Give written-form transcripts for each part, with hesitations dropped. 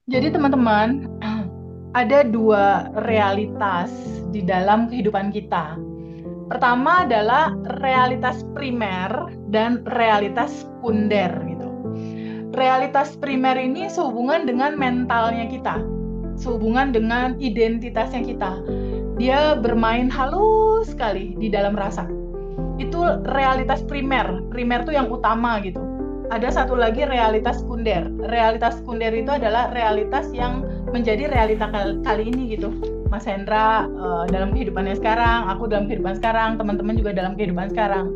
Jadi teman-teman, ada dua realitas di dalam kehidupan kita. Pertama adalah realitas primer dan realitas sekunder gitu. Realitas primer ini sehubungan dengan mentalnya kita, sehubungan dengan identitasnya kita. Dia bermain halus sekali di dalam rasa. Itu realitas primer. Primer itu yang utama gitu. Ada satu lagi realitas sekunder. Realitas sekunder itu adalah realitas yang menjadi realita kali ini gitu. Mas Hendra dalam kehidupannya sekarang, aku dalam kehidupan sekarang, teman-teman juga dalam kehidupan sekarang.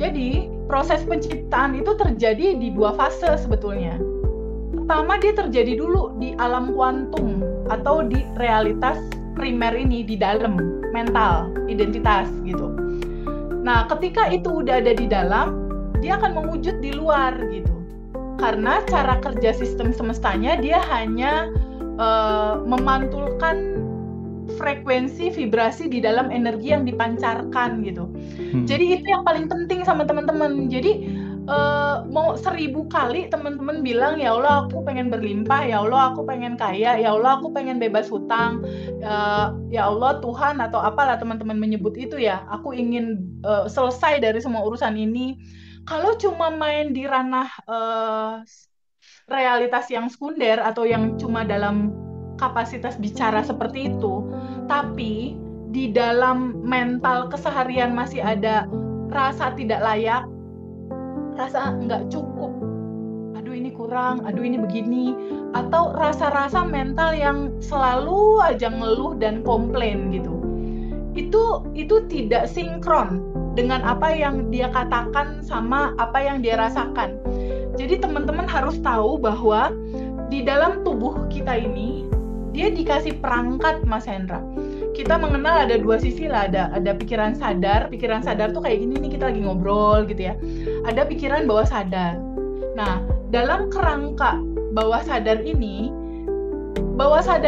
Jadi proses penciptaan itu terjadi di dua fase sebetulnya. Pertama, dia terjadi dulu di alam kuantum atau di realitas primer ini, di dalam mental, identitas gitu. Nah, ketika itu udah ada di dalam, dia akan mewujud di luar gitu. Karena cara kerja sistem semestanya, dia hanya memantulkan frekuensi vibrasi di dalam energi yang dipancarkan gitu. Jadi itu yang paling penting sama teman-teman. Jadi mau 1000 kali teman-teman bilang, ya Allah aku pengen berlimpah, ya Allah aku pengen kaya, ya Allah aku pengen bebas hutang, ya Allah Tuhan atau apalah teman-teman menyebut itu ya, aku ingin selesai dari semua urusan ini. Kalau cuma main di ranah realitas yang sekunder atau yang cuma dalam kapasitas bicara seperti itu, tapi di dalam mental keseharian masih ada rasa tidak layak, rasa nggak cukup, aduh ini kurang, aduh ini begini, atau rasa-rasa mental yang selalu aja ngeluh dan komplain gitu. Itu tidak sinkron dengan apa yang dia katakan sama apa yang dia rasakan. Jadi teman-teman harus tahu bahwa di dalam tubuh kita ini dia dikasih perangkat, Mas Hendra. Kita mengenal ada dua sisi lah, ada pikiran sadar. Pikiran sadar tuh kayak gini nih, kita lagi ngobrol gitu ya. Ada pikiran bawah sadar. Nah, dalam kerangka bawah sadar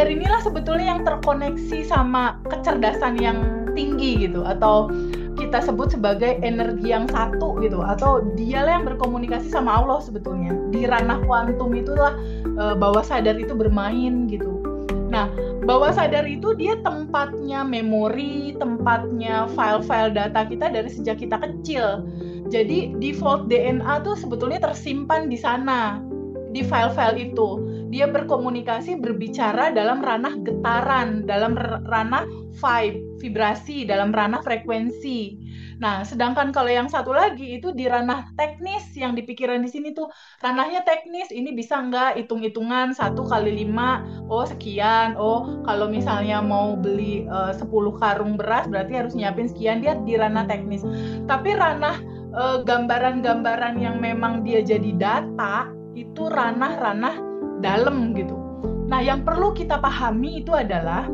inilah sebetulnya yang terkoneksi sama kecerdasan yang tinggi gitu, atau kita sebut sebagai energi yang satu gitu, atau dialah yang berkomunikasi sama Allah sebetulnya. Di ranah kuantum itulah bawah sadar itu bermain gitu. Nah, bawah sadar itu dia tempatnya memori, tempatnya file-file data kita dari sejak kita kecil. Jadi default DNA tuh sebetulnya tersimpan di sana, di file-file itu. Dia berkomunikasi, berbicara dalam ranah getaran, dalam ranah vibrasi, dalam ranah frekuensi. Nah, sedangkan kalau yang satu lagi itu di ranah teknis, yang dipikiran di sini tuh ranahnya teknis. Ini bisa nggak hitung-hitungan 1 kali 5, oh sekian, oh kalau misalnya mau beli 10 karung beras berarti harus nyiapin sekian. Dia di ranah teknis. Tapi ranah gambaran-gambaran yang memang dia jadi data itu ranah-ranah dalam gitu. Nah, yang perlu kita pahami itu adalah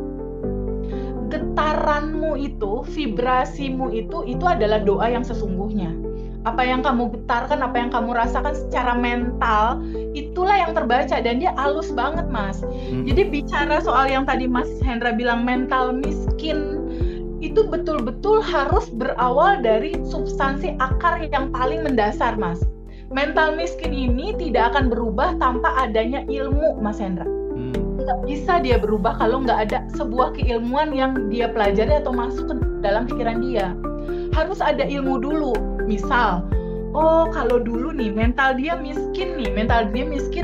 getaranmu itu, vibrasimu itu adalah doa yang sesungguhnya. Apa yang kamu getarkan, apa yang kamu rasakan secara mental, itulah yang terbaca, dan dia halus banget, Mas. Jadi bicara soal yang tadi Mas Hendra bilang mental miskin, itu betul-betul harus berawal dari substansi akar yang paling mendasar, Mas. Mental miskin ini tidak akan berubah tanpa adanya ilmu, Mas Hendra. Tidak bisa dia berubah kalau nggak ada sebuah keilmuan yang dia pelajari atau masuk ke dalam pikiran dia. Harus ada ilmu dulu. Misal, oh kalau dulu nih mental dia miskin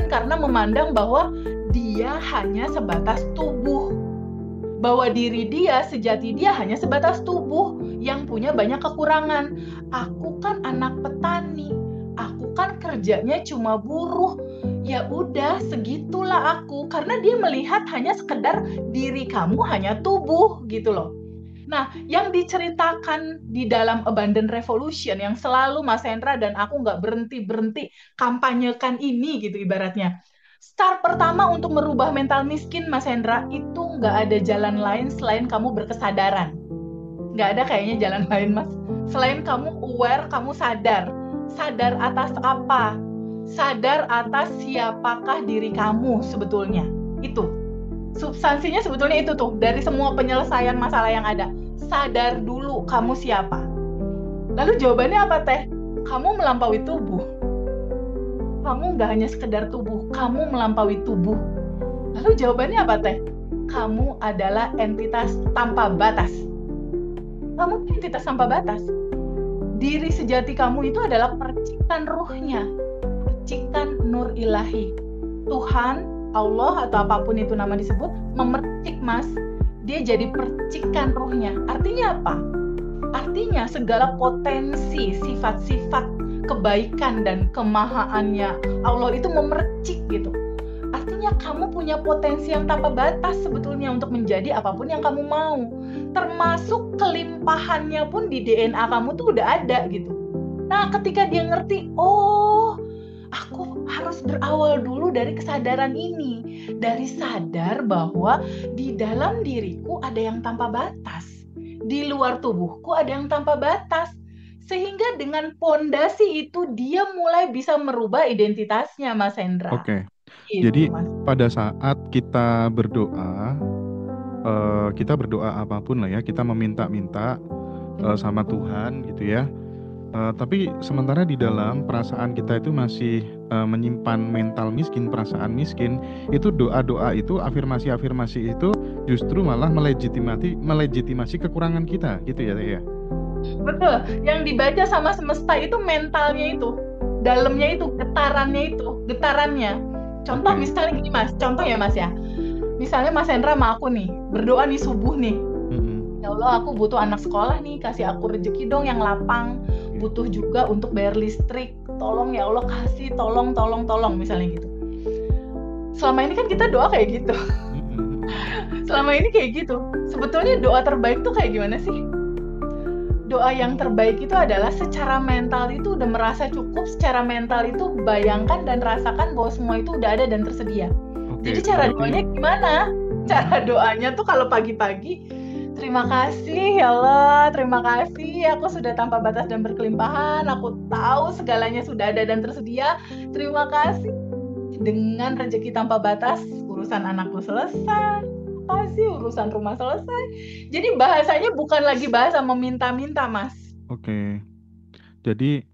karena memandang bahwa dia hanya sebatas tubuh. Bahwa diri dia, sejati dia hanya sebatas tubuh yang punya banyak kekurangan. Aku kan anak petani. Aku kan kerjanya cuma buruh. Ya udah, segitulah aku. Karena dia melihat hanya sekedar diri kamu hanya tubuh gitu loh. Nah, yang diceritakan di dalam Abundant Revolution yang selalu Mas Hendra dan aku nggak berhenti-berhenti kampanyekan ini gitu ibaratnya. Start pertama untuk merubah mental miskin, Mas Hendra, itu nggak ada jalan lain selain kamu berkesadaran. Nggak ada kayaknya jalan lain, Mas. Selain kamu aware, kamu sadar. Sadar atas apa? Sadar atas siapakah diri kamu sebetulnya. Itu. Substansinya sebetulnya itu tuh. Dari semua penyelesaian masalah yang ada. Sadar dulu kamu siapa. Lalu jawabannya apa, Teh? Kamu melampaui tubuh. Kamu nggak hanya sekedar tubuh. Kamu melampaui tubuh. Lalu jawabannya apa teh? Kamu adalah entitas tanpa batas. Kamu entitas tanpa batas. Diri sejati kamu itu adalah percikan ruhnya, percikan nur ilahi. Tuhan, Allah atau apapun itu nama disebut, memercik Mas. Dia jadi percikan ruhnya. Artinya apa? Artinya segala potensi, sifat-sifat kebaikan dan kemahaannya Allah itu memercik gitu. Artinya kamu punya potensi yang tanpa batas sebetulnya untuk menjadi apapun yang kamu mau. Termasuk kelimpahannya pun di DNA kamu tuh udah ada gitu. Nah, ketika dia ngerti, oh, aku harus berawal dulu dari kesadaran ini. Dari sadar bahwa di dalam diriku ada yang tanpa batas. Di luar tubuhku ada yang tanpa batas. Sehingga dengan pondasi itu dia mulai bisa merubah identitasnya, Mas Hendra. Oke. Gitu, Jadi Mas. pada saat kita berdoa apapun lah ya, kita meminta-minta sama Tuhan gitu ya. Tapi sementara di dalam perasaan kita itu masih menyimpan mental miskin, perasaan miskin, itu doa-doa itu, afirmasi-afirmasi itu justru malah melegitimasi kekurangan kita, gitu ya, Teh ya. Betul, yang dibaca sama semesta itu mentalnya itu, dalamnya itu, getarannya. Contoh misalnya gini Mas, contoh ya Mas ya. Misalnya Mas Hendra sama aku nih, berdoa nih subuh nih. Ya Allah, aku butuh anak sekolah nih, kasih aku rezeki dong yang lapang. Butuh juga untuk bayar listrik. Tolong ya Allah kasih, tolong misalnya gitu. Selama ini kan kita doa kayak gitu. Selama ini kayak gitu. Sebetulnya doa terbaik tuh kayak gimana sih? Doa yang terbaik itu adalah secara mental itu udah merasa cukup, secara mental itu bayangkan dan rasakan bahwa semua itu udah ada dan tersedia. Jadi cara doanya gimana? Cara doanya tuh kalau pagi-pagi, terima kasih ya Allah, terima kasih aku sudah tanpa batas dan berkelimpahan, aku tahu segalanya sudah ada dan tersedia, terima kasih dengan rezeki tanpa batas, urusan anakku selesai, kasih urusan rumah selesai. Jadi bahasanya bukan lagi bahasa meminta-minta, Mas. Oke. Jadi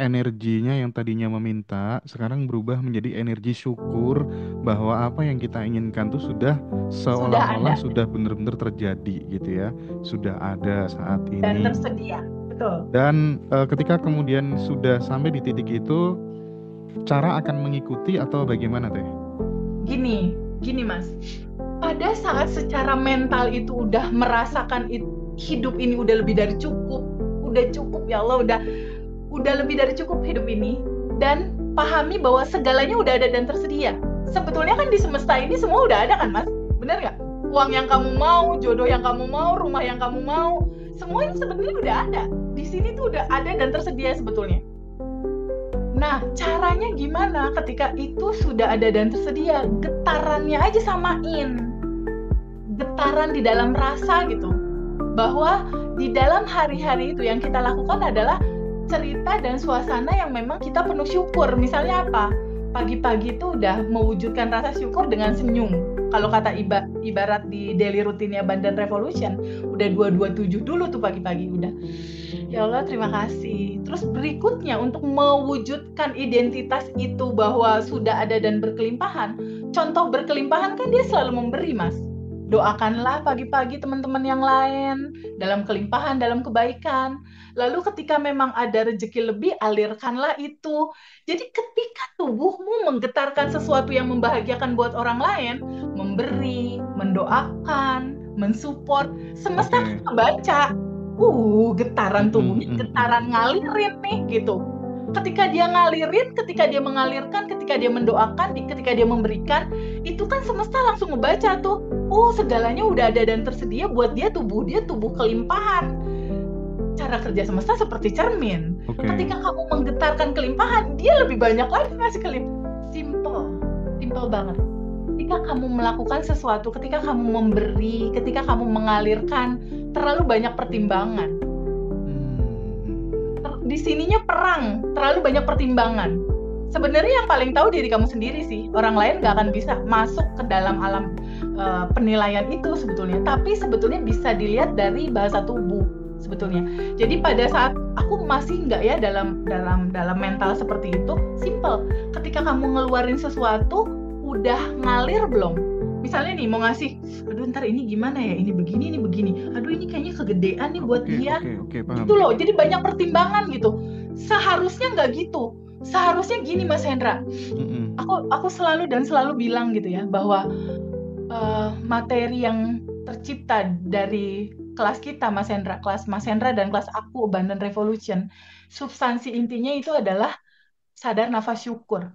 energinya yang tadinya meminta sekarang berubah menjadi energi syukur bahwa apa yang kita inginkan tuh sudah seolah-olah sudah benar-benar terjadi gitu ya, sudah ada saat ini dan tersedia, betul. Dan ketika kemudian sudah sampai di titik itu, cara akan mengikuti atau bagaimana Teh? Gini Mas, pada saat secara mental itu udah merasakan hidup ini udah lebih dari cukup, udah cukup ya Allah, udah lebih dari cukup hidup ini, dan pahami bahwa segalanya udah ada dan tersedia. Sebetulnya kan di semesta ini semua udah ada kan Mas, bener nggak? Uang yang kamu mau, jodoh yang kamu mau, rumah yang kamu mau, semuanya sebenarnya udah ada. Di sini tuh udah ada dan tersedia sebetulnya. Nah, caranya gimana ketika itu sudah ada dan tersedia? Getarannya aja samain. Getaran di dalam rasa gitu. Bahwa di dalam hari-hari itu yang kita lakukan adalah cerita dan suasana yang memang kita penuh syukur. Misalnya apa? Pagi-pagi itu udah mewujudkan rasa syukur dengan senyum. Kalau kata ibarat di daily rutinnya Bandan Revolution, udah 227 dulu tuh pagi-pagi udah. Ya Allah, terima kasih. Terus berikutnya untuk mewujudkan identitas itu bahwa sudah ada dan berkelimpahan. Contoh berkelimpahan kan dia selalu memberi, Mas. Doakanlah pagi-pagi teman-teman yang lain dalam kelimpahan, dalam kebaikan. Lalu ketika memang ada rezeki lebih, alirkanlah itu. Jadi ketika tubuhmu menggetarkan sesuatu yang membahagiakan buat orang lain, memberi, mendoakan, mensupport, semesta kebaca. Getaran tubuhnya, getaran ngalirin nih gitu. Ketika dia ngalirin, ketika dia mengalirkan, ketika dia mendoakan, ketika dia memberikan, itu kan semesta langsung ngebaca tuh. Segalanya udah ada dan tersedia buat dia tubuh kelimpahan. Cara kerja semesta seperti cermin. Ketika kamu menggetarkan kelimpahan, dia lebih banyak lagi ngasih kelimpahan. Simple banget. Ketika kamu melakukan sesuatu, ketika kamu memberi, ketika kamu mengalirkan, terlalu banyak pertimbangan. Di sininya perang, terlalu banyak pertimbangan. Sebenarnya yang paling tahu diri kamu sendiri sih. Orang lain nggak akan bisa masuk ke dalam alam penilaian itu sebetulnya. Tapi sebetulnya bisa dilihat dari bahasa tubuh sebetulnya. Jadi pada saat aku masih nggak ya dalam mental seperti itu, simple. Ketika kamu ngeluarin sesuatu, udah ngalir belum? Misalnya nih mau ngasih, aduh ntar ini gimana ya, ini begini, aduh ini kayaknya kegedean nih buat dia. Paham. Gitu loh, jadi banyak pertimbangan gitu. Seharusnya nggak gitu. Seharusnya gini Mas Hendra. Aku selalu bilang gitu ya, bahwa materi yang tercipta dari kelas kita Mas Hendra, kelas Mas Hendra dan kelas aku Abundant Revolution, substansi intinya itu adalah sadar nafas syukur.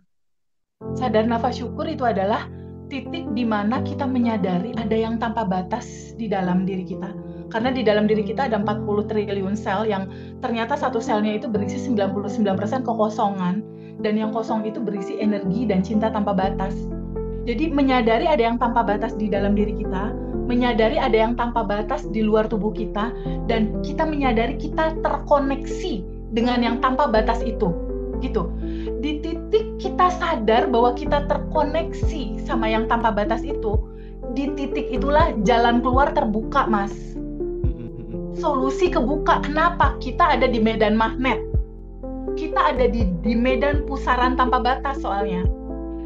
Sadar nafas syukur itu adalah titik di mana kita menyadari ada yang tanpa batas di dalam diri kita. Karena di dalam diri kita ada 40 triliun sel yang ternyata satu selnya itu berisi 99% kekosongan, dan yang kosong itu berisi energi dan cinta tanpa batas. Jadi menyadari ada yang tanpa batas di dalam diri kita, menyadari ada yang tanpa batas di luar tubuh kita, dan kita menyadari kita terkoneksi dengan yang tanpa batas itu. Gitu. Di titik kita sadar bahwa kita terkoneksi sama yang tanpa batas itu, di titik itulah jalan keluar terbuka, Mas. Solusi kebuka. Kenapa? Kita ada di medan magnet. Kita ada di medan pusaran tanpa batas soalnya.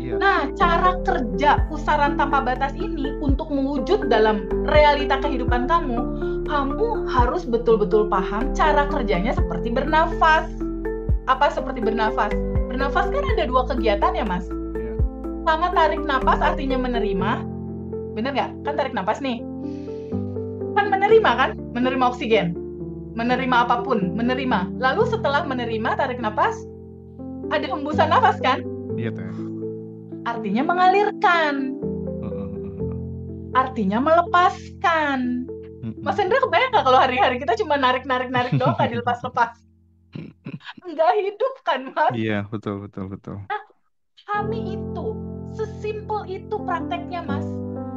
Nah, cara kerja pusaran tanpa batas ini untuk mewujud dalam realita kehidupan kamu harus betul-betul paham cara kerjanya seperti bernafas. Apa seperti bernafas? Bernafas kan ada 2 kegiatan ya, Mas. Sama tarik napas artinya menerima. Bener nggak? Kan tarik napas nih. Kan menerima kan? Menerima oksigen. Menerima apapun, menerima. Lalu setelah menerima tarik napas, ada hembusan nafas kan? Iya, Teh. Artinya mengalirkan. Artinya melepaskan. Mas Hendra kebayang nggak kalau hari-hari kita cuma narik-narik doang, nggak dilepas-lepas? Nggak hidup kan, Mas? Iya, betul. Nah, kami itu sesimpel itu prakteknya, Mas.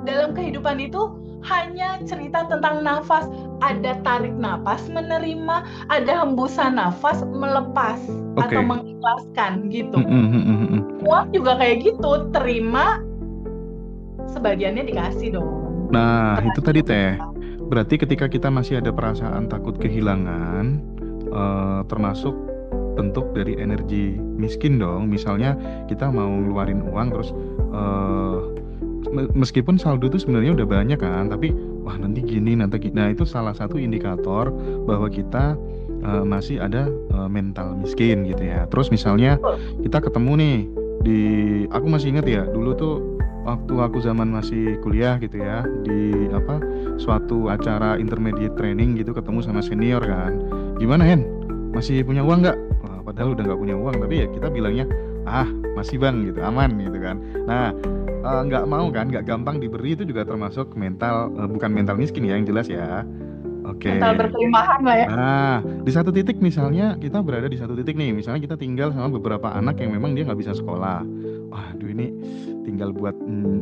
Dalam kehidupan itu hanya cerita tentang nafas. Ada tarik nafas menerima, ada hembusan nafas melepas atau mengikhlaskan gitu. Uang juga kayak gitu, terima sebagiannya dikasih dong. Nah, itu tadi Teh. Berarti ketika kita masih ada perasaan takut kehilangan, termasuk bentuk dari energi miskin dong. Misalnya kita mau ngeluarin uang terus meskipun saldo itu sebenarnya udah banyak kan, tapi wah nanti gini. Nah itu salah satu indikator bahwa kita masih ada mental miskin gitu ya. Terus misalnya kita ketemu nih aku masih ingat ya dulu tuh waktu aku zaman masih kuliah gitu ya, di suatu acara intermediate training gitu, ketemu sama senior kan, gimana Hen, masih punya uang nggak? Padahal udah nggak punya uang, tapi ya kita bilangnya masih bang gitu, aman gitu kan. Nah nggak mau kan, nggak gampang diberi, itu juga termasuk mental, bukan mental miskin ya, yang jelas ya. Mental berkelimpahan lah ya. Nah di satu titik misalnya kita berada di satu titik nih, misalnya kita tinggal sama beberapa anak yang memang dia nggak bisa sekolah. Waduh ini tinggal buat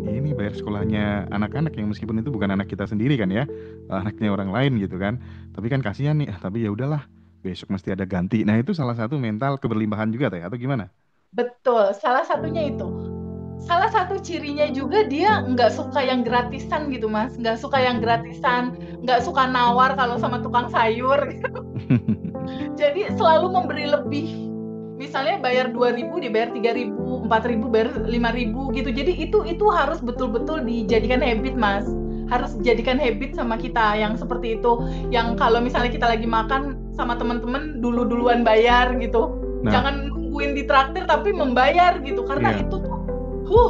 ini bayar sekolahnya anak-anak yang meskipun itu bukan anak kita sendiri kan ya, anaknya orang lain gitu kan. Tapi kan kasihan nih, tapi ya udahlah, besok mesti ada ganti. Nah itu salah satu mental keberlimpahan juga Teh, atau gimana? Betul, salah satunya itu. Salah satu cirinya juga dia nggak suka yang gratisan gitu, Mas. Nggak suka yang gratisan, nggak suka nawar kalau sama tukang sayur gitu. Jadi selalu memberi lebih. Misalnya bayar 2.000 dibayar 3.000, 4.000 bayar 5.000 gitu. Jadi itu harus betul-betul dijadikan habit, Mas. Harus dijadikan habit sama kita yang seperti itu. Yang kalau misalnya kita lagi makan sama teman-teman duluan bayar gitu. Jangan nungguin ditraktir tapi membayar gitu. Karena itu tuh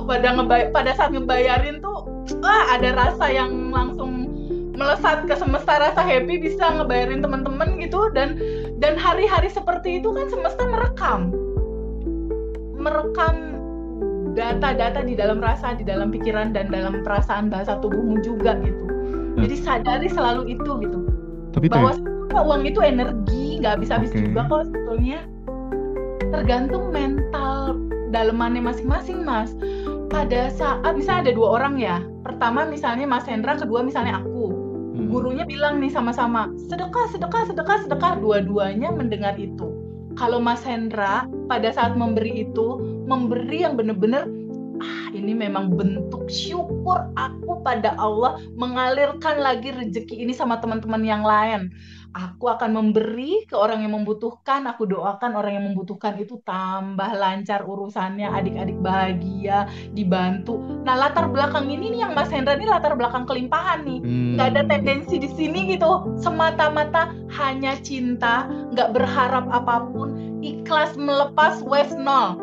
pada saat ngebayarin tuh ada rasa yang langsung melesat ke semesta, rasa happy bisa ngebayarin teman-teman gitu. Dan hari-hari seperti itu kan semesta merekam data-data di dalam rasa, di dalam pikiran, dan dalam perasaan bahasa tubuhmu juga gitu. Jadi sadari selalu itu gitu. Tapi bahwa uang itu energi, nggak habis-habis juga kok sebetulnya. Tergantung mental dalemannya masing-masing, Mas. Pada saat misalnya ada 2 orang ya, pertama misalnya Mas Hendra, kedua misalnya aku, gurunya bilang nih sama-sama sedekah, dua-duanya mendengar itu. Kalau Mas Hendra pada saat memberi itu, memberi yang benar-benar ini ini memang bentuk syukur aku pada Allah mengalirkan lagi rezeki ini sama teman-teman yang lain. Aku akan memberi ke orang yang membutuhkan, aku doakan orang yang membutuhkan itu tambah lancar urusannya, adik-adik bahagia, dibantu. Nah, latar belakang ini nih yang Mas Hendra ini latar belakang kelimpahan nih. Nggak ada tendensi di sini gitu, semata-mata hanya cinta, nggak berharap apapun, ikhlas melepas wave nol,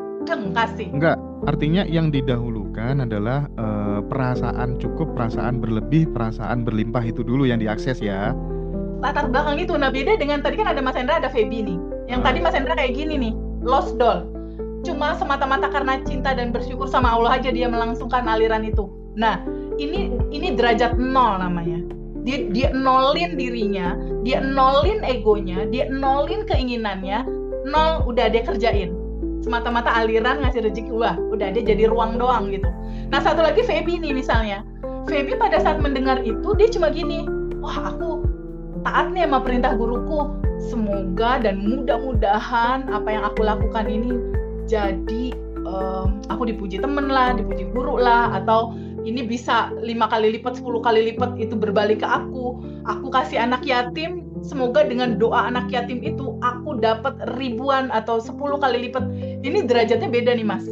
kasih. Enggak, artinya yang didahulukan adalah perasaan cukup, perasaan berlebih, perasaan berlimpah itu dulu yang diakses ya. Latar belakang itu, nah beda dengan tadi kan ada Mas Hendra, ada Feby nih. Yang tadi Mas Hendra kayak gini nih, lost doll. Cuma semata-mata karena cinta dan bersyukur sama Allah aja dia melangsungkan aliran itu. Nah, ini derajat nol namanya. Dia nolin dirinya, dia nolin egonya, dia nolin keinginannya, nol udah dia kerjain. Semata-mata aliran ngasih rezeki, udah dia jadi ruang doang gitu. Nah, satu lagi Feby nih misalnya. Feby pada saat mendengar itu dia cuma gini, wah aku taat nih sama perintah guruku. Semoga dan mudah-mudahan apa yang aku lakukan ini jadi aku dipuji temen lah, dipuji guru lah, atau ini bisa 5 kali lipat, 10 kali lipat itu berbalik ke aku. Aku kasih anak yatim, semoga dengan doa anak yatim itu aku dapat ribuan atau 10 kali lipat. Ini derajatnya beda nih Mas.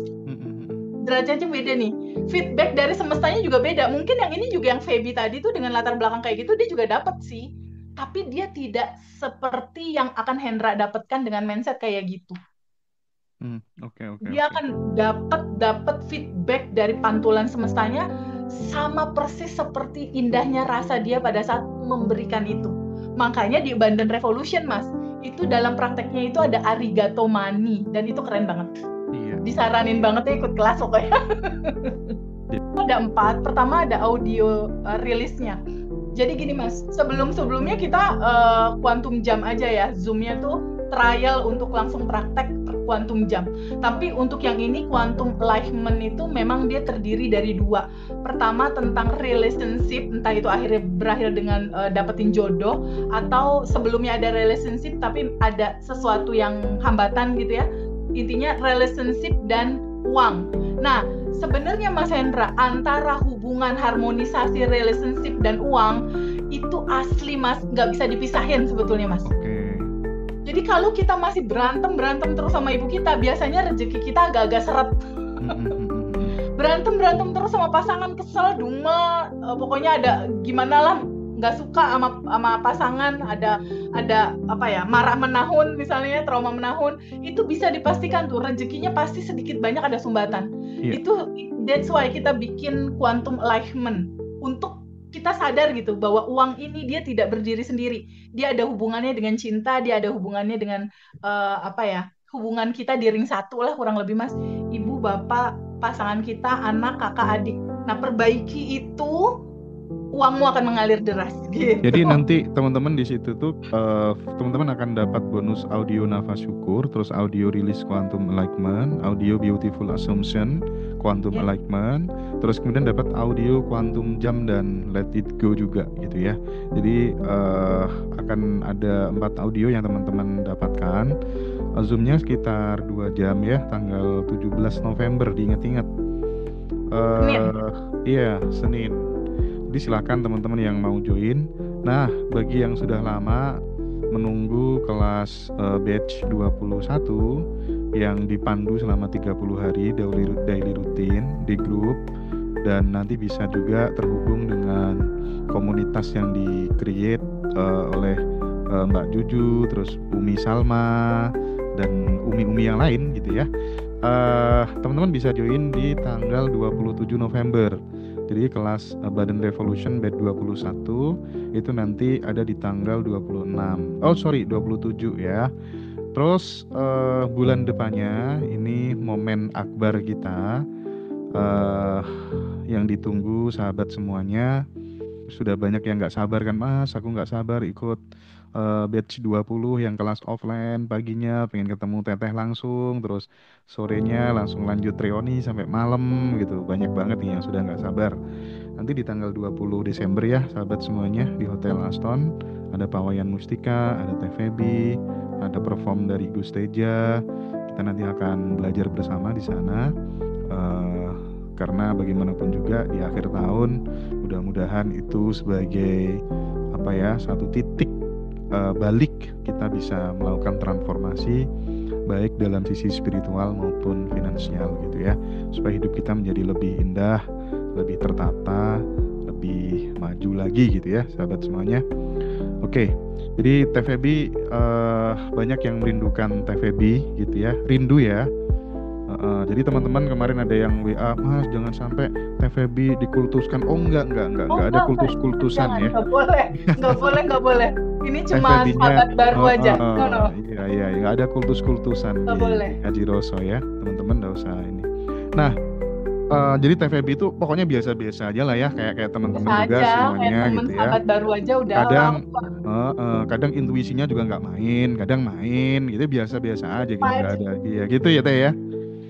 Derajatnya beda nih. Feedback dari semestanya juga beda. Mungkin yang ini juga yang Feby tadi tuh dengan latar belakang kayak gitu dia juga dapat sih. Tapi dia tidak seperti yang akan Hendra dapatkan dengan mindset kayak gitu. Dia akan dapat feedback dari pantulan semestanya sama persis seperti indahnya rasa dia pada saat memberikan itu. Makanya di Abundant Revolution Mas, itu dalam prakteknya itu ada arigato mani dan itu keren banget. Iya. Disaranin banget ya ikut kelas pokoknya. Ada 4. Pertama ada audio rilisnya. Jadi gini Mas, sebelumnya kita quantum jam aja ya, Zoom-nya tuh trial untuk langsung praktek quantum jam. Tapi untuk yang ini quantum alignment itu memang dia terdiri dari 2. Pertama tentang relationship, entah itu akhirnya berakhir dengan dapetin jodoh, atau sebelumnya ada relationship tapi ada sesuatu yang hambatan gitu ya. Intinya relationship dan uang. Nah, sebenarnya Mas Hendra, antara hubungan harmonisasi relationship dan uang itu asli Mas, nggak bisa dipisahin sebetulnya Mas. Jadi kalau kita masih berantem terus sama ibu kita, biasanya rezeki kita agak-agak seret. berantem terus sama pasangan, kesel, duma, pokoknya ada gimana lah, nggak suka sama pasangan, ada apa ya, marah menahun misalnya, trauma menahun, itu bisa dipastikan tuh rezekinya pasti sedikit banyak ada sumbatan. Itu that's why kita bikin quantum alignment untuk kita sadar gitu bahwa uang ini dia tidak berdiri sendiri, dia ada hubungannya dengan cinta, dia ada hubungannya dengan hubungan kita di ring satu lah kurang lebih Mas, ibu, bapak, pasangan kita, anak, kakak, adik. Nah perbaiki itu, uangmu akan mengalir deras gitu. Jadi nanti teman-teman di situ tuh teman-teman akan dapat bonus audio nafas syukur, terus audio rilis quantum alignment, audio beautiful assumption, quantum alignment, terus kemudian dapat audio quantum jam dan let it go juga gitu ya. Jadi akan ada 4 audio yang teman-teman dapatkan. Zoom-nya sekitar 2 jam ya, tanggal 17 November diingat-ingat. Iya, Senin. Jadi silakan teman-teman yang mau join. Nah, bagi yang sudah lama menunggu kelas batch 21 yang dipandu selama 30 hari daily rutin di grup, dan nanti bisa juga terhubung dengan komunitas yang di-create oleh Mbak Juju, terus Umi Salma dan umi-umi yang lain gitu ya. Teman-teman bisa join di tanggal 27 November. Jadi kelas Abundant Revolution batch 21 itu nanti ada di tanggal 27 ya. Terus bulan depannya ini momen akbar kita yang ditunggu sahabat semuanya. Sudah banyak yang gak sabar kan Mas, aku gak sabar ikut batch 20 yang kelas offline, paginya pengen ketemu teteh langsung, terus sorenya langsung lanjut reuni sampai malam gitu. Banyak banget nih yang sudah gak sabar. Nanti di tanggal 20 Desember ya sahabat semuanya di Hotel Aston, ada Pawayan Mustika, ada Teh Feby, ada perform dari Gus Teja. Kita nanti akan belajar bersama di sana. karena bagaimanapun juga di akhir tahun mudah-mudahan itu sebagai satu titik balik kita bisa melakukan transformasi baik dalam sisi spiritual maupun finansial gitu ya, supaya hidup kita menjadi lebih indah, lebih tertata, lebih maju lagi gitu ya sahabat semuanya. Oke, jadi TVB banyak yang merindukan TVB gitu ya, rindu ya. Jadi teman-teman kemarin ada yang WA, Mas jangan sampai TVB dikultuskan. Oh enggak ada kultus-kultusan ya. Enggak boleh. Ini cuma sahabat baru aja. No. Iya, enggak ada kultus-kultusan di Haji Roso ya, teman-teman enggak usah ini. Nah, jadi TVB itu pokoknya biasa-biasa aja lah ya, kayak teman-teman juga semuanya gitu ya. Sahabat baru aja udah. Kadang intuisinya juga nggak main, kadang main gitu, biasa-biasa aja gitu, nggak ada gitu ya Teh ya.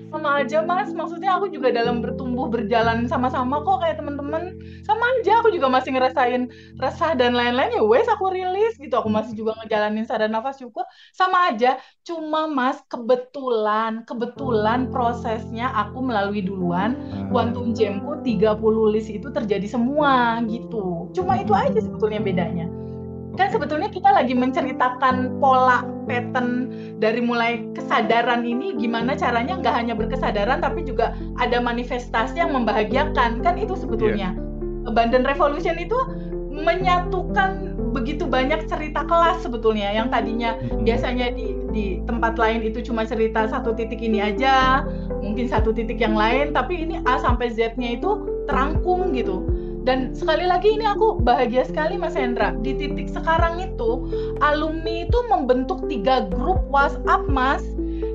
Sama aja Mas, maksudnya aku juga dalam bertumbuh berjalan sama-sama kok kayak teman-teman, sama aja aku juga masih ngerasain resah dan lain-lain, ya wes aku rilis gitu, aku masih juga ngejalanin sadar nafas syukur, sama aja. Cuma Mas kebetulan prosesnya aku melalui duluan, Quantum Jamku 30 list itu terjadi semua gitu, cuma itu aja sebetulnya bedanya. Kan sebetulnya kita lagi menceritakan pola pattern dari mulai kesadaran ini, gimana caranya nggak hanya berkesadaran tapi juga ada manifestasi yang membahagiakan, kan itu sebetulnya. Abundant Revolution itu menyatukan begitu banyak cerita kelas sebetulnya, yang tadinya biasanya di tempat lain itu cuma cerita satu titik ini aja, mungkin satu titik yang lain, tapi ini A sampai Z-nya itu terangkum gitu. Dan sekali lagi ini aku bahagia sekali Mas Hendra, di titik sekarang itu alumni itu membentuk 3 grup WhatsApp Mas.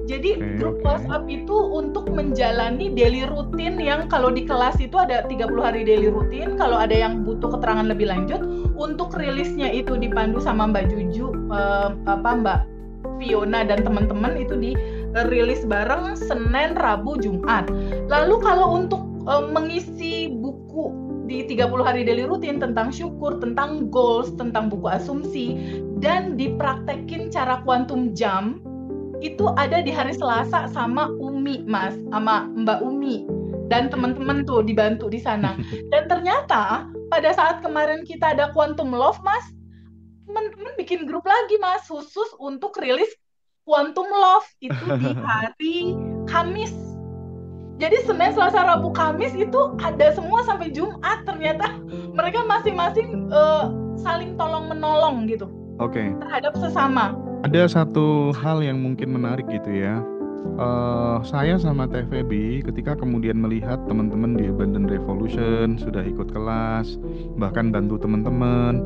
Jadi grup WhatsApp itu untuk menjalani daily rutin yang kalau di kelas itu ada 30 hari daily rutin, kalau ada yang butuh keterangan lebih lanjut, untuk rilisnya itu dipandu sama Mbak Juju, Mbak Fiona dan teman-teman itu dirilis bareng Senin, Rabu, Jumat. Lalu kalau untuk mengisi buku di 30 hari daily rutin tentang syukur, tentang goals, tentang buku asumsi, dan dipraktekin cara quantum jump, itu ada di hari Selasa sama Umi Mas, sama Mbak Umi dan teman-teman tuh dibantu di sana. Dan ternyata pada saat kemarin kita ada quantum love Mas, teman-teman bikin grup lagi Mas, khusus untuk rilis quantum love itu di hari Kamis. Jadi Senin, Selasa, Rabu, Kamis itu ada semua sampai Jumat. Ternyata mereka masing-masing saling tolong-menolong gitu. Terhadap sesama. Ada satu hal yang mungkin menarik gitu ya. Saya sama TVB ketika kemudian melihat teman-teman di Abundant Revolution sudah ikut kelas, bahkan bantu teman-teman,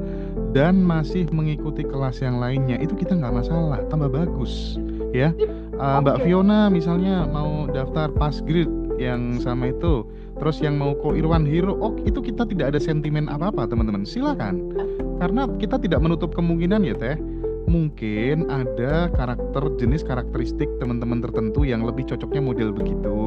dan masih mengikuti kelas yang lainnya, itu kita nggak masalah, tambah bagus ya. Mbak Fiona misalnya mau daftar pass grade yang sama itu, terus yang mau Ko Irwan Hero, itu kita tidak ada sentimen apa-apa teman-teman, silakan, karena kita tidak menutup kemungkinan ya Teh, mungkin ada jenis karakteristik teman-teman tertentu yang lebih cocoknya model begitu,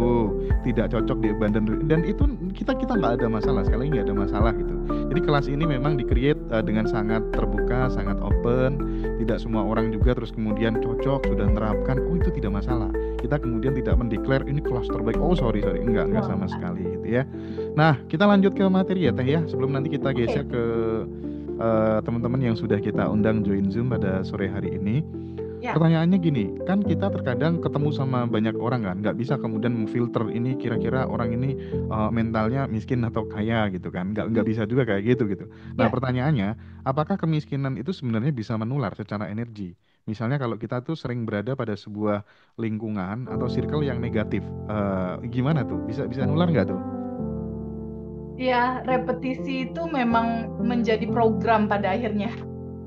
tidak cocok di Abundant, dan itu kita nggak ada masalah, sekali lagi nggak ada masalah gitu. Jadi kelas ini memang di-create dengan sangat terbuka, sangat open, tidak semua orang juga terus kemudian cocok, sudah menerapkan, itu tidak masalah. Kita kemudian tidak mendeklar ini kelas terbaik, sorry, enggak sama sekali gitu ya. Nah, kita lanjut ke materi ya Teh ya, sebelum nanti kita geser ke teman-teman yang sudah kita undang join Zoom pada sore hari ini. Pertanyaannya gini, kan kita terkadang ketemu sama banyak orang kan, nggak bisa kemudian memfilter ini kira-kira orang ini mentalnya miskin atau kaya gitu kan, nggak bisa juga kayak gitu. Nah pertanyaannya, apakah kemiskinan itu sebenarnya bisa menular secara energi? Misalnya kalau kita tuh sering berada pada sebuah lingkungan atau circle yang negatif, gimana tuh? Bisa nular nggak tuh? Ya, repetisi itu memang menjadi program pada akhirnya.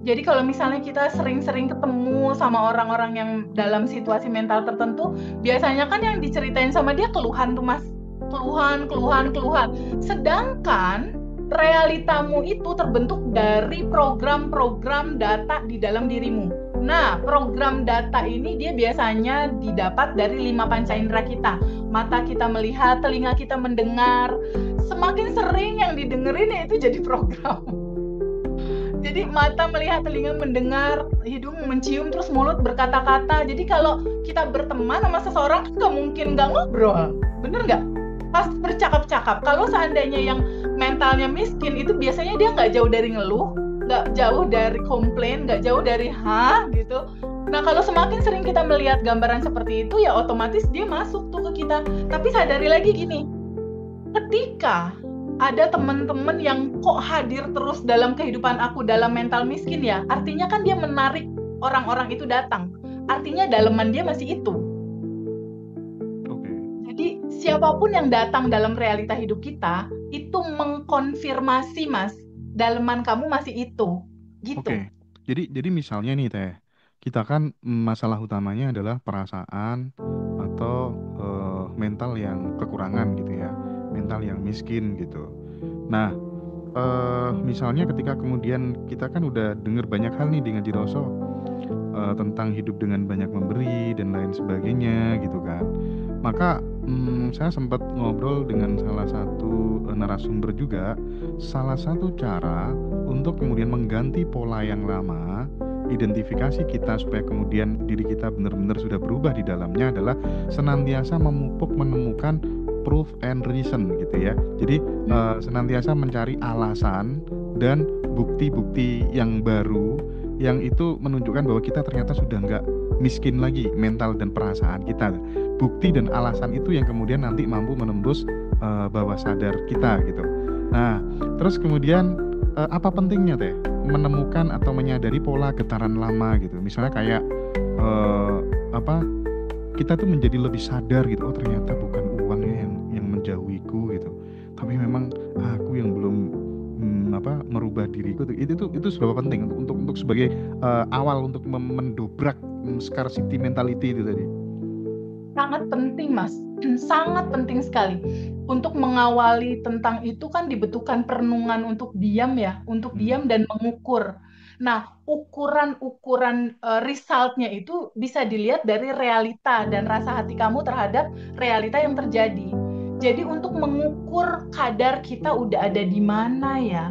Jadi kalau misalnya kita sering-sering ketemu sama orang-orang yang dalam situasi mental tertentu, biasanya kan yang diceritain sama dia keluhan tuh Mas. Keluhan. Sedangkan realitamu itu terbentuk dari program-program data di dalam dirimu. Nah, program data ini dia biasanya didapat dari 5 panca indera kita. Mata kita melihat, telinga kita mendengar. Semakin sering yang didengerin ya itu jadi program. Jadi mata melihat, telinga mendengar, hidung mencium, terus mulut berkata-kata. Jadi kalau kita berteman sama seseorang kan nggak mungkin nggak ngobrol, bener nggak? pas bercakap-cakap. Kalau seandainya yang mentalnya miskin itu biasanya dia nggak jauh dari ngeluh, nggak jauh dari komplain, nggak jauh dari gitu. Nah, kalau semakin sering kita melihat gambaran seperti itu, ya otomatis dia masuk tuh ke kita. Tapi sadari lagi gini, ketika ada teman-teman yang kok hadir terus dalam kehidupan aku dalam mental miskin ya, artinya kan dia menarik orang-orang itu datang. Artinya daleman dia masih itu. Jadi siapapun yang datang dalam realita hidup kita, itu mengkonfirmasi, Mas, daleman kamu masih itu. Gitu. Oke. Jadi misalnya nih Teh, kita kan masalah utamanya adalah perasaan atau mental yang kekurangan gitu ya, mental yang miskin gitu. Nah, misalnya ketika kemudian kita kan udah dengar banyak hal nih di Ngaji Roso tentang hidup dengan banyak memberi dan lain sebagainya gitu kan. Maka saya sempat ngobrol dengan salah satu narasumber juga, salah satu cara untuk kemudian mengganti pola yang lama, identifikasi kita supaya kemudian diri kita benar-benar sudah berubah di dalamnya adalah senantiasa memupuk menemukan proof and reason gitu ya. Jadi senantiasa mencari alasan dan bukti-bukti yang baru yang itu menunjukkan bahwa kita ternyata sudah nggak miskin lagi mental dan perasaan kita. Bukti dan alasan itu yang kemudian nanti mampu menembus bawah sadar kita gitu. Nah, terus kemudian apa pentingnya Teh menemukan atau menyadari pola getaran lama gitu. Misalnya kayak kita tuh menjadi lebih sadar gitu. Oh, ternyata bukan uangnya yang menjauhiku gitu. Tapi memang aku yang belum merubah diriku. Itu seberapa penting untuk sebagai awal untuk mendobrak scarcity mentality itu tadi. Sangat penting, Mas. Sangat penting sekali. Untuk mengawali tentang itu kan dibutuhkan perenungan untuk diam ya, untuk diam dan mengukur. Nah, ukuran-ukuran resultnya itu bisa dilihat dari realita dan rasa hati kamu terhadap realita yang terjadi. Jadi untuk mengukur kadar kita udah ada di mana ya.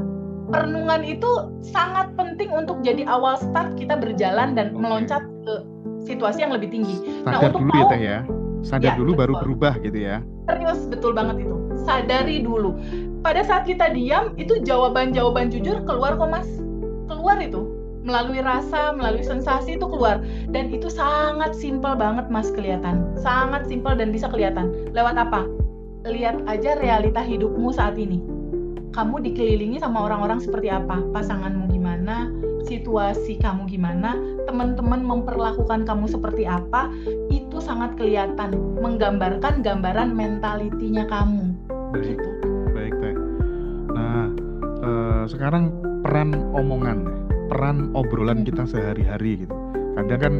Perenungan itu sangat penting untuk jadi awal start kita berjalan dan meloncat ke situasi yang lebih tinggi. Sadar dulu ya Teh ya. Sadar dulu baru berubah gitu ya. Serius, betul banget itu. Sadari dulu. Pada saat kita diam, itu jawaban-jawaban jujur keluar kok, Mas. Keluar itu. Melalui rasa, melalui sensasi itu keluar. Dan itu sangat simpel banget, Mas, kelihatan. Sangat simpel dan bisa kelihatan. Lewat apa? Lihat aja realita hidupmu saat ini. Kamu dikelilingi sama orang-orang seperti apa? Pasanganmu gimana? Situasi kamu gimana? Teman-teman memperlakukan kamu seperti apa? Itu sangat kelihatan, menggambarkan gambaran mentalitinya kamu. Baik Teh. Nah, sekarang peran omongan, peran obrolan kita sehari-hari gitu. Kadang kan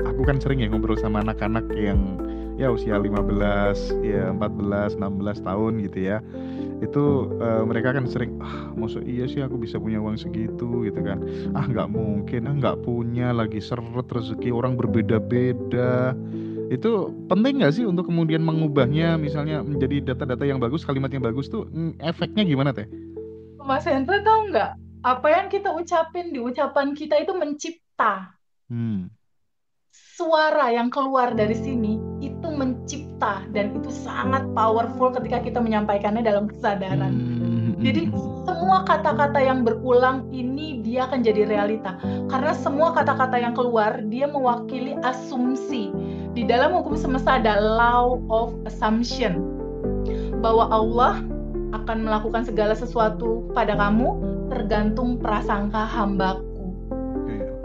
aku kan sering ya ngobrol sama anak-anak yang ya usia 15, ya 14, 16 tahun gitu ya. Itu mereka kan sering maksud iya sih aku bisa punya uang segitu gitu kan, nggak mungkin, nggak punya, lagi seret, rezeki orang berbeda-beda. Itu penting nggak sih untuk kemudian mengubahnya misalnya menjadi data-data yang bagus, kalimat yang bagus tuh efeknya gimana Teh? Mas Hendra tahu nggak, apa yang kita ucapin di ucapan kita itu mencipta. Suara yang keluar dari sini itu mencipta dan itu sangat powerful ketika kita menyampaikannya dalam kesadaran. Jadi semua kata-kata yang berulang ini dia akan jadi realita. Karena semua kata-kata yang keluar dia mewakili asumsi. Di dalam hukum semesta ada law of assumption. Bahwa Allah akan melakukan segala sesuatu pada kamu tergantung prasangka hambaku.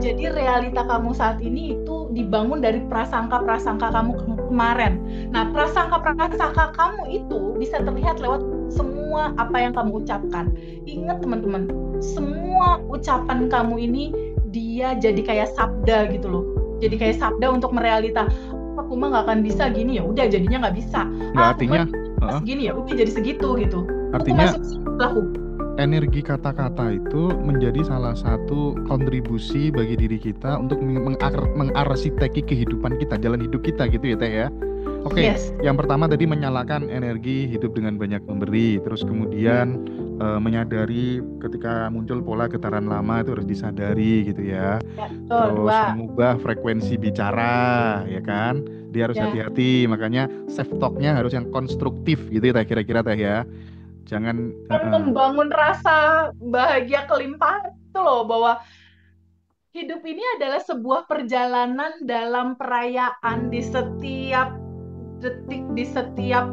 Jadi realita kamu saat ini itu dibangun dari prasangka-prasangka kamu kemarin. Nah, prasangka-prasangka kamu itu bisa terlihat lewat semua apa yang kamu ucapkan. Ingat teman-teman, semua ucapan kamu ini dia jadi kayak sabda gitu loh. Jadi kayak sabda untuk merealita. Aku mah nggak akan bisa gini, ya udah jadinya nggak bisa. Artinya segini ya udah jadi segitu gitu. Artinya energi kata-kata itu menjadi salah satu kontribusi bagi diri kita untuk mengarsiteki kehidupan kita, jalan hidup kita gitu ya Teh ya. Oke, yes. Yang pertama tadi menyalakan energi hidup dengan banyak memberi, terus kemudian menyadari ketika muncul pola getaran lama itu harus disadari gitu ya. Ya, betul. Terus Dua. mengubah frekuensi bicara, ya kan? Dia harus Ya. hati-hati, makanya self talk-nya harus yang konstruktif gitu ya, kira-kira teh ya. Jangan Kan membangun rasa bahagia kelimpahan itu loh, bahwa hidup ini adalah sebuah perjalanan dalam perayaan di setiap detik, di setiap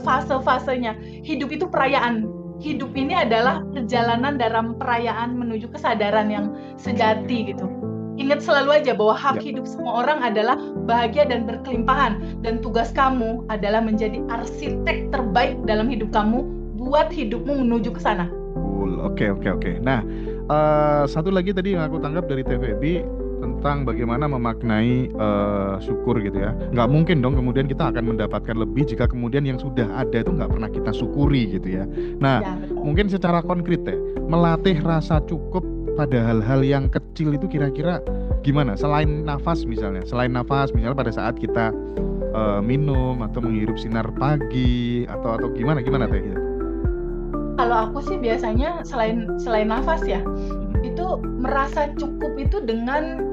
fase-fasenya. Hidup itu perayaan. Hidup ini adalah perjalanan dalam perayaan menuju kesadaran yang sejati gitu. Ingat selalu aja bahwa hak hidup semua orang adalah bahagia dan berkelimpahan. Dan tugas kamu adalah menjadi arsitek terbaik dalam hidup kamu, buat hidupmu menuju ke sana. Oke. Nah, satu lagi tadi yang aku tangkap dari TVB tentang bagaimana memaknai syukur gitu ya. Nggak mungkin dong kemudian kita akan mendapatkan lebih jika kemudian yang sudah ada itu nggak pernah kita syukuri gitu ya. Nah, mungkin secara konkret ya, melatih rasa cukup pada hal-hal yang kecil itu kira-kira gimana? Selain nafas misalnya pada saat kita minum atau menghirup sinar pagi atau gimana teh gitu. Kalau aku sih biasanya selain nafas ya, itu merasa cukup itu dengan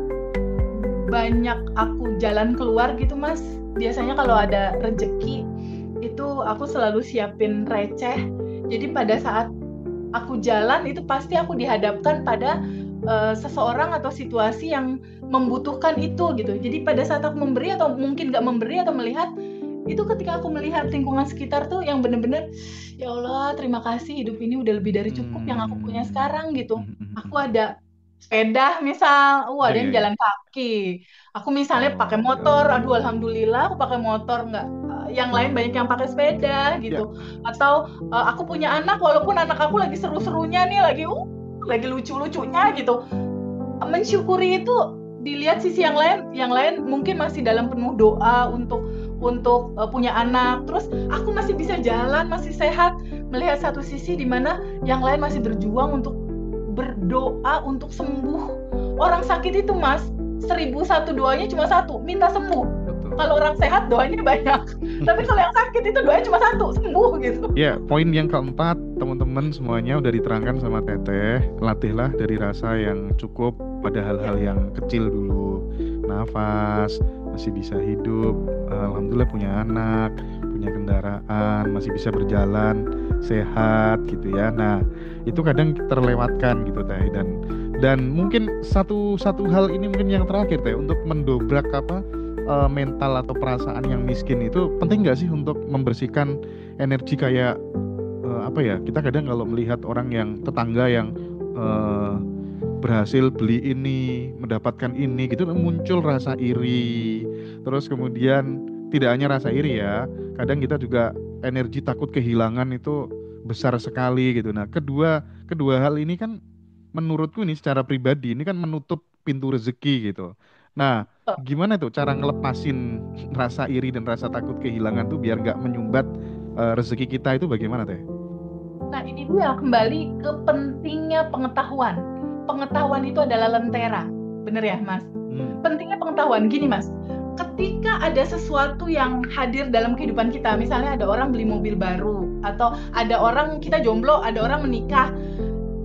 banyak aku jalan keluar gitu Mas. Biasanya kalau ada rejeki itu aku selalu siapin receh. Jadi pada saat aku jalan itu pasti aku dihadapkan pada seseorang atau situasi yang membutuhkan itu gitu. Jadi pada saat aku memberi atau mungkin gak memberi atau melihat, itu ketika aku melihat lingkungan sekitar tuh yang bener-bener, ya Allah terima kasih, hidup ini udah lebih dari cukup yang aku punya sekarang gitu. Aku ada sepeda misal, ada yang jalan kaki. Aku misalnya pakai motor, aduh alhamdulillah aku pakai motor, nggak yang lain banyak yang pakai sepeda gitu. Atau aku punya anak, walaupun anak aku lagi seru-serunya nih, lagi lucu-lucunya gitu. Mensyukuri itu dilihat sisi yang lain mungkin masih dalam penuh doa untuk punya anak, terus aku masih bisa jalan, masih sehat, melihat satu sisi di mana yang lain masih berjuang untuk berdoa untuk sembuh. Orang sakit itu Mas, 1001 doanya cuma satu, minta sembuh. Kalau orang sehat doanya banyak, tapi kalau yang sakit itu doanya cuma satu, sembuh gitu. Ya, poin yang keempat teman-teman semuanya udah diterangkan sama Teteh. Latihlah dari rasa yang cukup pada hal-hal yang kecil dulu. Nafas, masih bisa hidup, alhamdulillah punya anak, punya kendaraan, masih bisa berjalan, sehat gitu ya. Nah, itu kadang terlewatkan gitu Teh. Dan mungkin satu hal ini mungkin yang terakhir Teh, untuk mendobrak mental atau perasaan yang miskin itu penting nggak sih untuk membersihkan energi kayak kita kadang kalau melihat orang yang tetangga yang berhasil beli ini, mendapatkan ini gitu, muncul rasa iri. Terus kemudian tidak hanya rasa iri ya, kadang kita juga energi takut kehilangan itu besar sekali gitu. Nah, kedua hal ini kan menurutku ini secara pribadi ini kan menutup pintu rezeki gitu. Nah, gimana tuh cara ngelepasin rasa iri dan rasa takut kehilangan tuh biar nggak menyumbat rezeki kita itu bagaimana Teh? Nah, ini dia kembali ke pentingnya pengetahuan. Pengetahuan itu adalah lentera, bener ya Mas? Pentingnya pengetahuan, gini Mas, ketika ada sesuatu yang hadir dalam kehidupan kita, misalnya ada orang beli mobil baru, atau ada orang kita jomblo, ada orang menikah,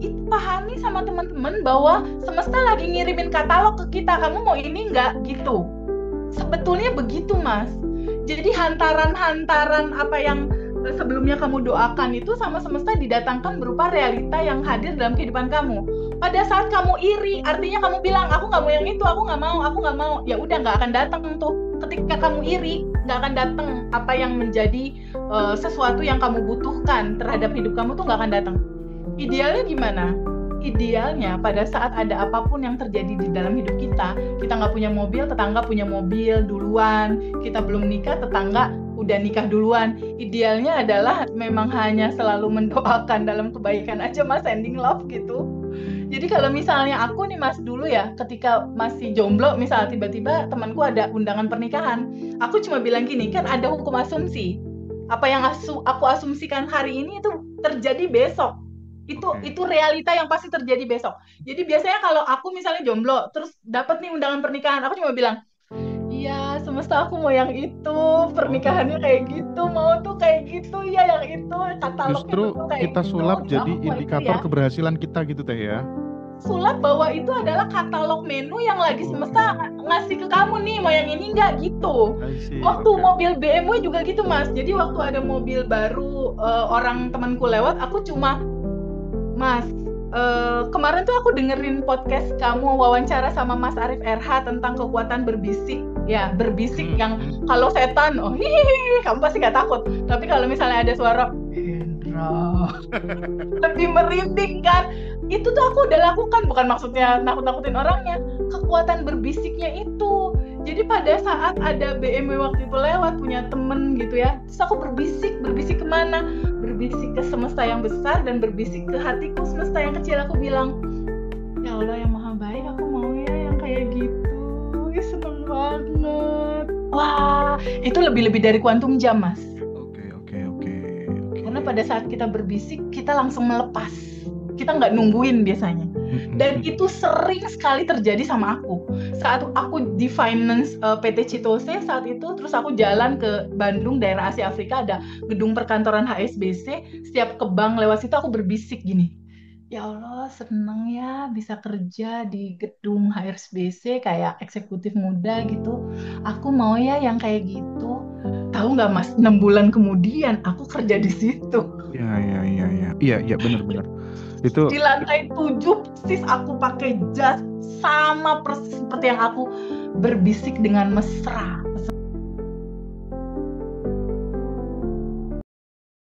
itu pahami sama teman-teman bahwa semesta lagi ngirimin katalog ke kita, kamu mau ini nggak gitu. Sebetulnya begitu Mas. Jadi hantaran-hantaran apa yang sebelumnya kamu doakan itu sama semesta didatangkan berupa realita yang hadir dalam kehidupan kamu. Pada saat kamu iri, artinya kamu bilang aku nggak mau yang itu, aku nggak mau, ya udah nggak akan datang tuh. Ketika kamu iri, nggak akan datang apa yang menjadi sesuatu yang kamu butuhkan terhadap hidup kamu tuh nggak akan datang. Idealnya gimana? Idealnya pada saat ada apapun yang terjadi di dalam hidup kita nggak punya mobil, tetangga punya mobil duluan, kita belum nikah, tetangga udah nikah duluan. Idealnya adalah memang hanya selalu mendoakan dalam kebaikan aja Mas, sending love gitu. Jadi kalau misalnya aku nih Mas dulu ya, ketika masih jomblo, misal tiba-tiba temanku ada undangan pernikahan, aku cuma bilang gini, kan ada hukum asumsi. Apa yang aku asumsikan hari ini itu terjadi besok. Itu realita yang pasti terjadi besok. Jadi biasanya kalau aku misalnya jomblo terus dapat nih undangan pernikahan, aku cuma bilang, Iya, semesta aku mau yang itu, pernikahannya kayak gitu, mau tuh kayak gitu ya, yang itu katalognya Justru tuh kayak kita gitu. sulap Aku jadi mau itu indikator ya. keberhasilan kita gitu Teh ya. Sulap bahwa itu adalah katalog menu yang lagi semesta ngasih ke kamu nih, mau yang ini nggak gitu. I see. Waktu Oke. mobil BMW juga gitu Mas. Jadi waktu ada mobil baru, orang temanku lewat, aku cuma, Mas, kemarin tuh aku dengerin podcast kamu wawancara sama Mas Arif RH tentang kekuatan berbisik. Ya, berbisik yang kalau setan, oh hihihi, kamu pasti gak takut. Tapi kalau misalnya ada suara Hendra, lebih merinding kan. Itu tuh aku udah lakukan, bukan maksudnya nakut-nakutin orangnya, kekuatan berbisiknya itu. Jadi pada saat ada BMW waktu itu lewat, punya temen gitu ya, terus aku berbisik kemana? Berbisik ke semesta yang besar dan berbisik ke hatiku semesta yang kecil. Aku bilang, ya Allah yang maha baik, aku mau ya yang kayak gitu. Ih, seneng banget. Wah, itu lebih dari kuantum jam, Mas. Oke. Karena pada saat kita berbisik, kita langsung melepas. Kita nggak nungguin biasanya. Dan itu sering sekali terjadi sama aku. Saat aku di finance PT Citose saat itu, terus aku jalan ke Bandung, daerah Asia Afrika, ada gedung perkantoran HSBC. Setiap ke bank lewat situ aku berbisik gini, ya Allah seneng ya bisa kerja di gedung HSBC kayak eksekutif muda gitu. Aku mau ya yang kayak gitu. Tahu nggak Mas, 6 bulan kemudian aku kerja di situ. Iya benar. Itu di lantai 7 sis, aku pakai jas sama persis seperti yang aku berbisik dengan mesra